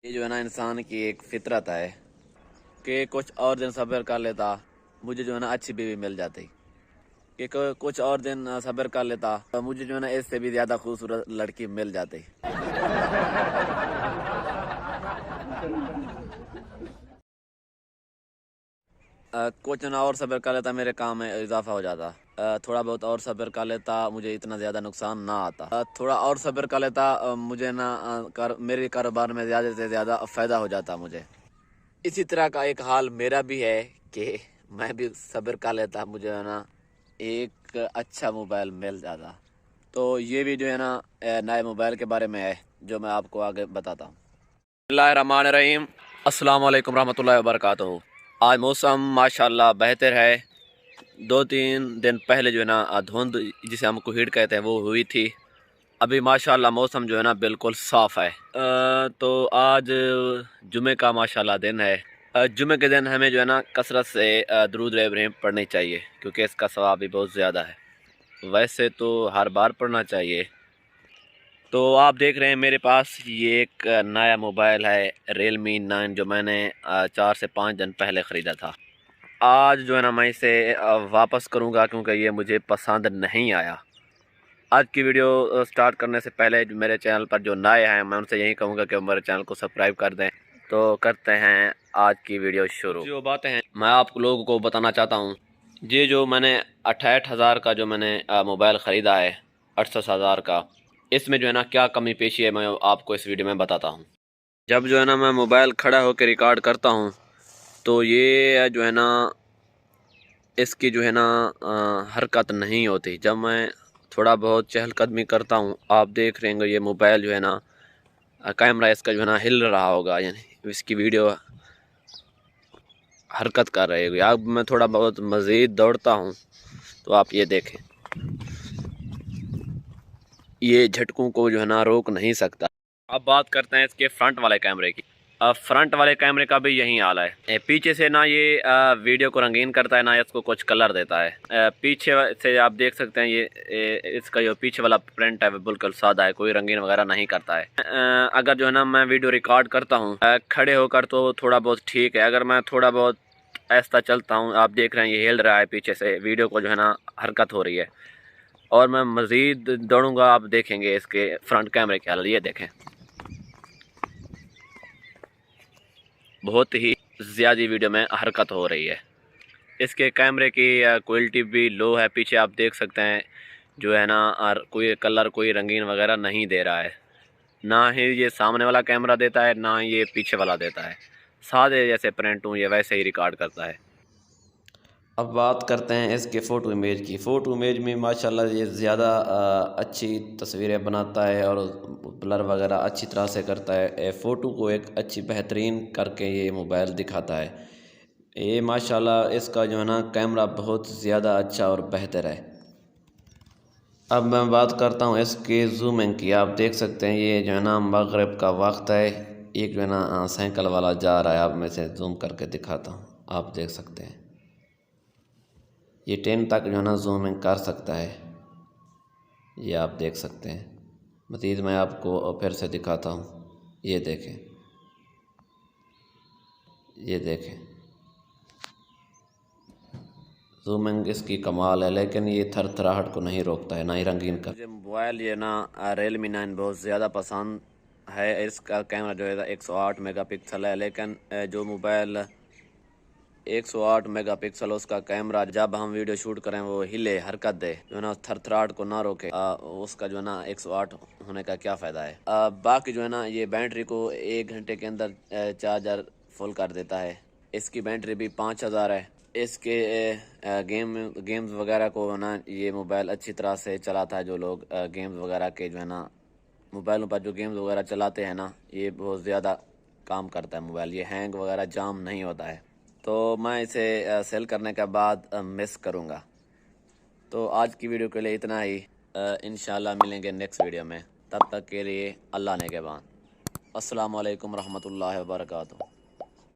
ये जो है ना इंसान की एक फितरत है कि कुछ और दिन सब्र कर लेता, मुझे जो है ना अच्छी बीवी मिल जाती। कि कुछ और दिन सब्र कर लेता तो मुझे जो है ना इससे भी ज़्यादा खूबसूरत लड़की मिल जाती। कुछ ना और सब्र कर लेता, मेरे काम में इजाफा हो जाता। थोड़ा बहुत और सब्र कर लेता, मुझे इतना ज़्यादा नुकसान ना आता। थोड़ा और सब्र कर लेता, मुझे ना मेरे कारोबार में ज़्यादा से ज़्यादा फ़ायदा हो जाता मुझे। इसी तरह का एक हाल मेरा भी है कि मैं भी सब्र कर लेता, मुझे है ना एक अच्छा मोबाइल मिल जाता। तो ये भी जो है ना नए मोबाइल के बारे में है जो मैं आपको आगे बताता हूँ। बिस्मिल्लाहिर्रहमानिर्रहीम, अस्सलाम वालेकुम रहमतुल्लाहि व बरकातुहू। आज मौसम माशाल्लाह बेहतर है। 2-3 दिन पहले जो है ना धुंध जिसे हम कुहेड़ कहते हैं वो हुई थी। अभी माशाल्लाह मौसम जो है ना बिल्कुल साफ़ है। तो आज जुमे का माशाल्लाह दिन है। जुमे के दिन हमें जो है ना कसरत से दुरूद इब्राहिम पढ़नी चाहिए क्योंकि इसका सवाब भी बहुत ज़्यादा है। वैसे तो हर बार पढ़ना चाहिए। तो आप देख रहे हैं मेरे पास ये एक नया मोबाइल है Realme 9 जो मैंने 4 से 5 दिन पहले ख़रीदा था। आज जो है ना मैं इसे वापस करूँगा क्योंकि ये मुझे पसंद नहीं आया। आज की वीडियो स्टार्ट करने से पहले जो मेरे चैनल पर जो नए हैं मैं उनसे यही कहूँगा कि मेरे चैनल को सब्सक्राइब कर दें। तो करते हैं आज की वीडियो शुरू। जो बातें हैं मैं आप लोगों को बताना चाहता हूँ। ये जो मैंने 68,000 का जो मैंने मोबाइल ख़रीदा है, 68,000 का, इसमें जो है ना क्या कमी पेशी है मैं आपको इस वीडियो में बताता हूँ। जब जो है ना मैं मोबाइल खड़ा होकर रिकॉर्ड करता हूँ तो ये जो है ना इसकी जो है ना हरकत नहीं होती। जब मैं थोड़ा बहुत चहलकदमी करता हूँ, आप देख रहे होंगे ये मोबाइल जो है ना कैमरा इसका जो है ना हिल रहा होगा, यानी इसकी वीडियो हरकत कर रही होगी। अब मैं थोड़ा बहुत मज़ीद दौड़ता हूँ तो आप ये देखें, ये झटकों को जो है ना रोक नहीं सकता। अब बात करते हैं इसके फ्रंट वाले कैमरे की। अब फ्रंट वाले कैमरे का भी यही हाल है। पीछे से ना ये वीडियो को रंगीन करता है ना इसको कुछ कलर देता है। पीछे से आप देख सकते हैं ये इसका जो पीछे वाला प्रिंट है वो बिल्कुल सादा है, कोई रंगीन वगैरह नहीं करता है। अगर जो है ना मैं वीडियो रिकॉर्ड करता हूँ खड़े होकर तो थोड़ा बहुत ठीक है। अगर मैं थोड़ा बहुत ऐसा चलता हूँ, आप देख रहे हैं ये हिल रहा है, पीछे से वीडियो को जो है ना हरकत हो रही है। और मैं मज़ीद दौड़ूँगा, आप देखेंगे इसके फ्रंट कैमरे की हालत। ये देखें, बहुत ही ज़्यादा वीडियो में हरकत हो रही है। इसके कैमरे की क्वालिटी भी लो है। पीछे आप देख सकते हैं जो है ना और कोई कलर कोई रंगीन वगैरह नहीं दे रहा है। ना ही ये सामने वाला कैमरा देता है ना ये पीछे वाला देता है। सादे जैसे प्रिंट हूँ ये वैसे ही रिकॉर्ड करता है। अब बात करते हैं इसके फ़ोटो इमेज की। फ़ोटो इमेज में माशाल्लाह ये ज़्यादा अच्छी तस्वीरें बनाता है और ब्लर वगैरह अच्छी तरह से करता है। फ़ोटो को एक अच्छी बेहतरीन करके ये मोबाइल दिखाता है। ये माशाल्लाह इसका जो है ना कैमरा बहुत ज़्यादा अच्छा और बेहतर है। अब मैं बात करता हूँ इसके जूमिंग की। आप देख सकते हैं ये जो है ना मगरिब का वक्त है। एक जो है ना साइकिल वाला जा रहा है, आप मैं से जूम करके दिखाता हूँ, आप देख सकते हैं ये 10 तक जो है ना जूमिंग कर सकता है, ये आप देख सकते हैं। मज़ीद मैं आपको फिर से दिखाता हूँ, ये देखें, ये देखें जूमिंग इसकी कमाल है, लेकिन ये थरथराहट को नहीं रोकता है ना ही रंगीन कर। मुझे मोबाइल ये ना Realme 9 बहुत ज़्यादा पसंद है। इसका कैमरा जो है 108 मेगापिक्सल है, लेकिन जो मोबाइल 108 मेगापिक्सल उसका कैमरा जब हम वीडियो शूट करें वो हिले हरकत दे, जो है ना थरथराहट को ना रोके, उसका जो है ना 108 होने का क्या फ़ायदा है। बाकी जो है ना ये बैटरी को 1 घंटे के अंदर चार्जर फुल कर देता है। इसकी बैटरी भी 5000 है। इसके गेम्स वगैरह को ना ये मोबाइल अच्छी तरह से चलाता है। जो लोग गेम्स वगैरह के जो है ना मोबाइलों पर जो गेम्स वगैरह चलाते हैं ना, ये बहुत ज़्यादा काम करता है मोबाइल, ये हैंग वगैरह जाम नहीं होता है। तो मैं इसे सेल करने के बाद मिस करूँगा। तो आज की वीडियो के लिए इतना ही। इंशाल्लाह मिलेंगे नेक्स्ट वीडियो में, तब तक के लिए अल्लाह ने के बाद। अस्सलाम वालेकुम रहमतुल्लाहि व बरकातुहू।